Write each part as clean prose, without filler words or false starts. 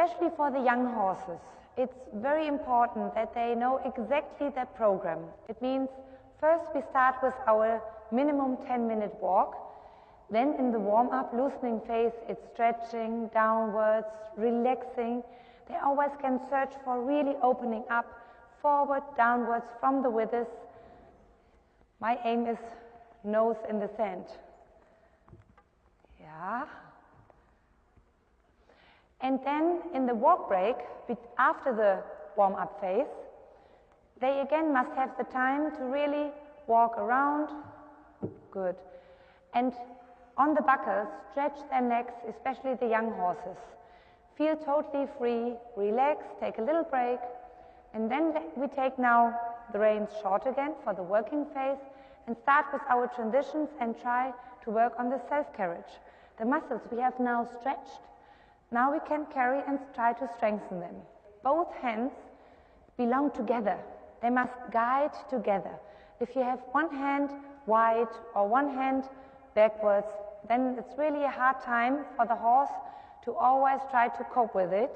especially for the young horses. It's very important that they know exactly their program. It means first we start with our minimum 10-minute walk. Then in the warm-up loosening phase, it's stretching downwards, relaxing. They always can search for really opening up, forward, downwards, from the withers. My aim is nose in the sand. Yeah. And then in the walk break, after the warm-up phase, they again must have the time to really walk around. Good. And on the buckles, stretch their necks, especially the young horses. Feel totally free, relax, take a little break, and then we take now the reins short again for the working phase and start with our transitions and try to work on the self-carriage. The muscles we have now stretched, now we can carry and try to strengthen them. Both hands belong together. They must guide together. If you have one hand wide or one hand backwards, then it's really a hard time for the horse to always try to cope with it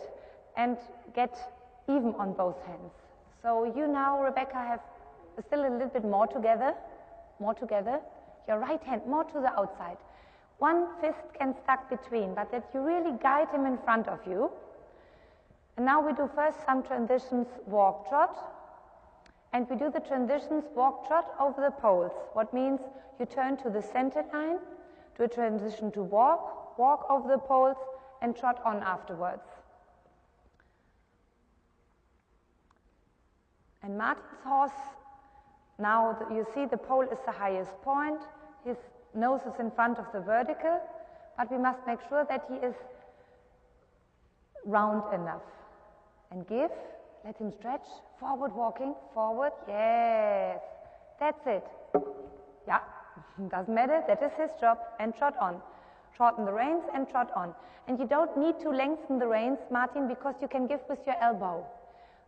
and get even on both hands. So you now, Rebecca, have still a little bit more together. Your right hand more to the outside. One fist can stuck between, but that you really guide him in front of you. And now we do first some transitions walk-trot. And we do the transitions walk-trot over the poles. What means you turn to the center line, do a transition to walk over the poles, and trot on afterwards. And Martin's horse, now you see the pole is the highest point. His nose is in front of the vertical, but we must make sure that he is round enough. And give, let him stretch, forward walking, forward, yes, that's it. Yeah, doesn't matter, that is his job, and trot on. Shorten the reins and trot on. And you don't need to lengthen the reins, Martin, because you can give with your elbow.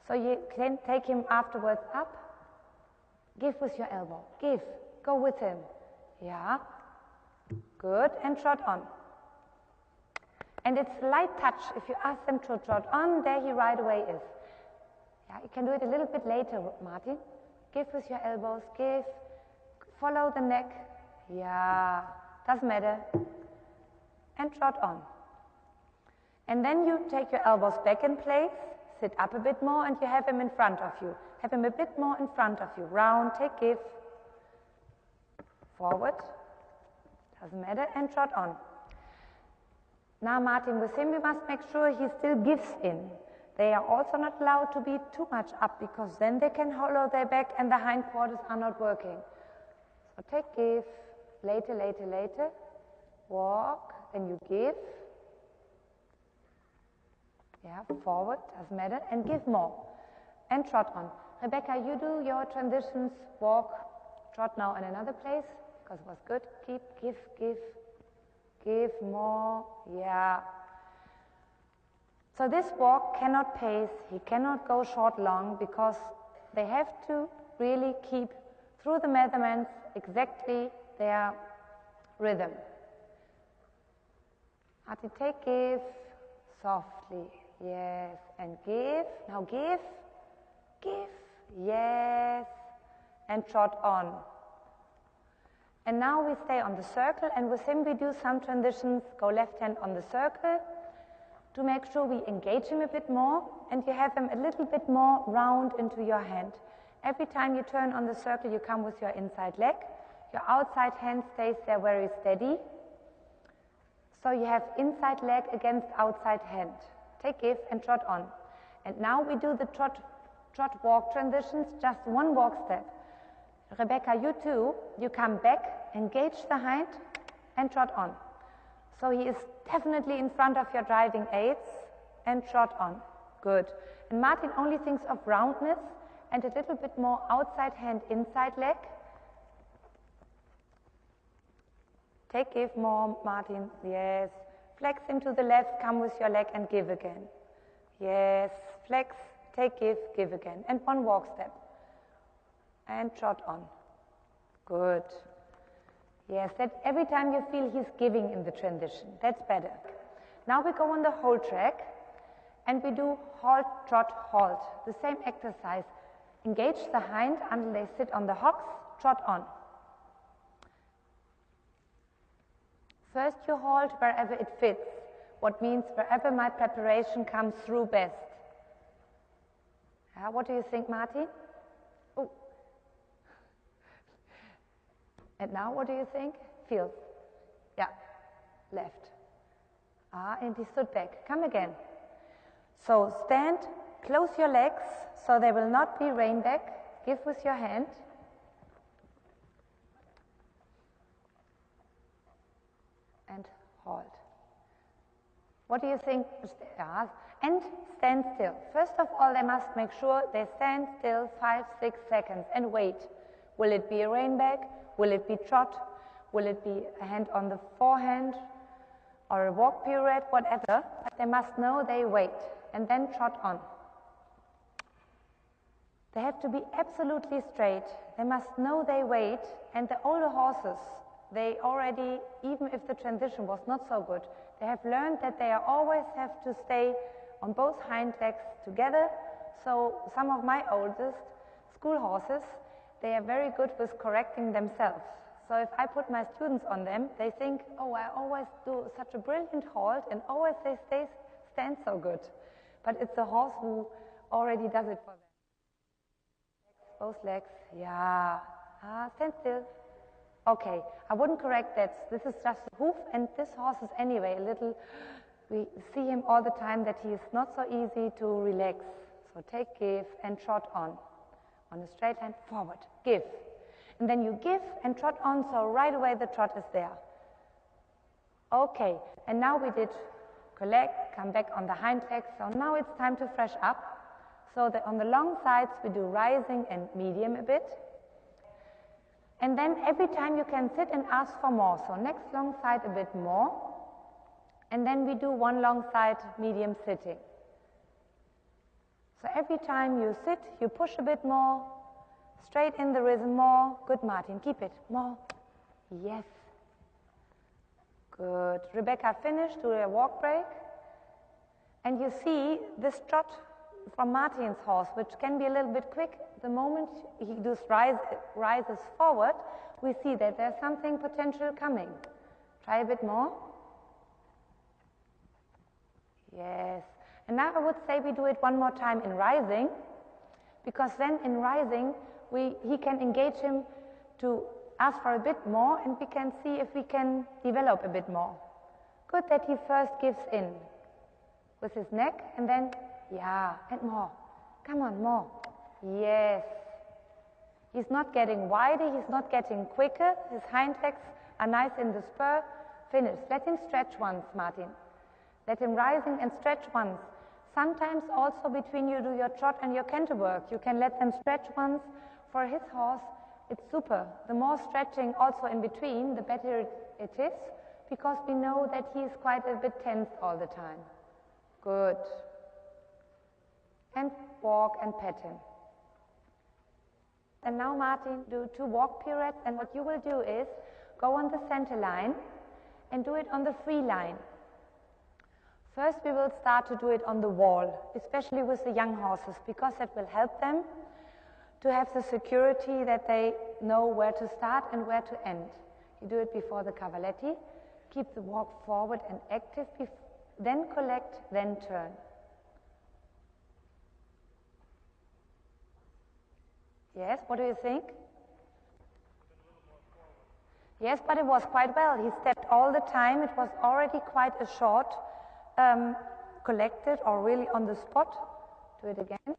So you can take him afterwards up, give with your elbow, give, go with him. Yeah, good, and trot on. And it's light touch. If you ask them to trot on, there he right away is. Yeah, you can do it a little bit later, Martin. Give with your elbows, give, follow the neck. Yeah, doesn't matter. And trot on. And then you take your elbows back in place, sit up a bit more, and you have him in front of you. Have him a bit more in front of you. Round, take, give. Forward, doesn't matter, and trot on. Now, Martin, with him, we must make sure he still gives in. They are also not allowed to be too much up, because then they can hollow their back and the hindquarters are not working. So take, give, later, walk, then you give. Yeah, forward, doesn't matter, and give more. And trot on. Rebecca, you do your transitions, walk, trot now in another place, because it was good. Keep, give more, yeah. So this walk cannot pace, he cannot go short long, because they have to really keep through the measurements exactly their rhythm. Martin, take, give, softly, yes, and give, now give, yes, and trot on. And now we stay on the circle, and with him we do some transitions, go left hand on the circle, to make sure we engage him a bit more, and you have him a little bit more round into your hand. Every time you turn on the circle, you come with your inside leg. Your outside hand stays there very steady. So you have inside leg against outside hand. Take, give, and trot on. And now we do the trot walk transitions, just one walk step. Rebecca, you too, you come back, engage the hind, and trot on. So he is definitely in front of your driving aids, and trot on. Good. And Martin only thinks of roundness and a little bit more outside hand, inside leg. Take, give more, Martin, yes. Flex into the left, come with your leg and give again. Yes, flex, take, give again. And one walk step. And trot on. Good. Yes, that every time you feel he's giving in the transition. That's better. Now we go on the whole track. And we do halt, trot, halt. The same exercise. Engage the hind until they sit on the hocks, trot on. First you halt wherever it fits, what means wherever my preparation comes through best. What do you think, Martin? Oh. And now what do you think? Feels. Yeah, left. And he stood back. Come again. So stand, close your legs so they will not be rein back. Give with your hand. And halt. What do you think? And stand still. First of all, they must make sure they stand still 5-6 seconds and wait. Will it be a rein back? Will it be trot? Will it be a hand on the forehand or a walk pirouette? Whatever. But they must know they wait and then trot on. They have to be absolutely straight. They must know they wait, and the older horses, they already, even if the transition was not so good, they have learned that they always have to stay on both hind legs together. So some of my oldest school horses, they are very good with correcting themselves. So if I put my students on them, they think, oh, I always do such a brilliant halt and always they stand so good. But it's the horse who already does it for them. Both legs, yeah. Stand still. Okay, I wouldn't correct that. This is just a hoof, and this horse is anyway a little, we see him all the time that he is not so easy to relax. So take, give, and trot on. On a straight hand, forward, give. And then you give and trot on, so right away the trot is there. Okay, and now we did collect, come back on the hind legs, so now it's time to fresh up. So that on the long sides we do rising and medium a bit. And then every time you can sit and ask for more. So next long side a bit more. And then we do one long side medium sitting. So every time you sit, you push a bit more. Straight in the rhythm more. Good, Martin. Keep it. More. Yes. Good. Rebecca finished. Do a walk break. And you see this trot from Martin's horse, which can be a little bit quick. The moment he just rises forward, we see that there's something potential coming. Try a bit more. Yes. And now I would say we do it one more time in rising, because then in rising, he can engage him to ask for a bit more, and we can see if we can develop a bit more. Good that he first gives in with his neck, and then yeah, and more. Come on, more. Yes. He's not getting wider, he's not getting quicker. His hind legs are nice in the spur. Finish. Let him stretch once, Martin. Let him rising and stretch once. Sometimes also between you do your trot and your canter work, you can let them stretch once. For his horse, it's super. The more stretching also in between, the better it is, because we know that he is quite a bit tensed all the time. Good. And walk and pat him. And now, Martin, do 2 walk pirouettes, and what you will do is go on the center line and do it on the free line. First we will start to do it on the wall, especially with the young horses, because that will help them to have the security that they know where to start and where to end. You do it before the Cavalletti, keep the walk forward and active, then collect, then turn. Yes, what do you think? Yes, but it was quite well. He stepped all the time. It was already quite a short collected or really on the spot. Do it again.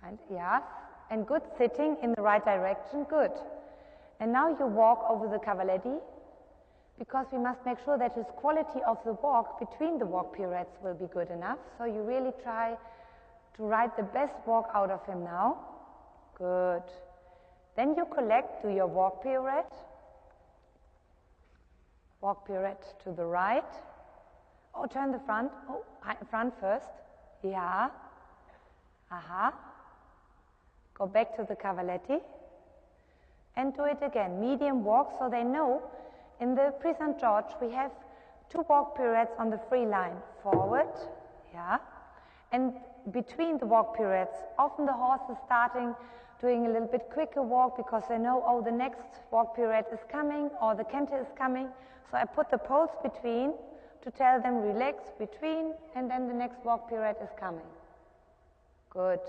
And yes, and good sitting in the right direction, good. And now you walk over the Cavalletti, because we must make sure that his quality of the walk between the walk pirouettes will be good enough. So you really try to ride the best walk out of him now. Good. Then you collect, do your walk pirouette. Walk pirouette to the right. Oh, turn the front. Oh, front first. Yeah. Aha. Go back to the Cavalletti. And do it again. Medium walk, so they know in the Prix St. George we have 2 walk pirouettes on the free line. Forward, yeah? And between the walk periods, often the horse is starting doing a little bit quicker walk because they know, oh, the next walk period is coming or the canter is coming. So I put the poles between to tell them relax between, and then the next walk period is coming. Good.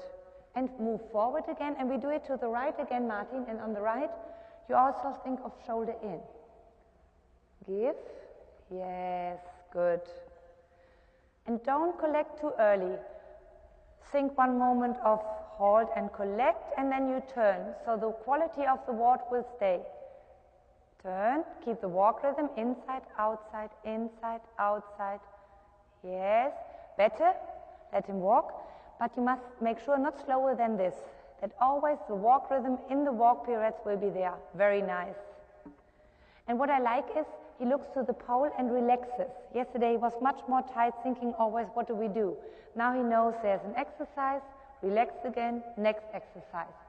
And move forward again, and we do it to the right again, Martin, and on the right, you also think of shoulder in. Give. Yes, good. And don't collect too early. Think one moment of hold and collect, and then you turn. So the quality of the walk will stay. Turn, keep the walk rhythm, inside, outside, yes, better, let him walk, but you must make sure not slower than this, that always the walk rhythm in the walk periods will be there, very nice. And what I like is, he looks to the pole and relaxes. Yesterday he was much more tight, thinking always, what do we do? Now he knows there's an exercise, relax again, next exercise.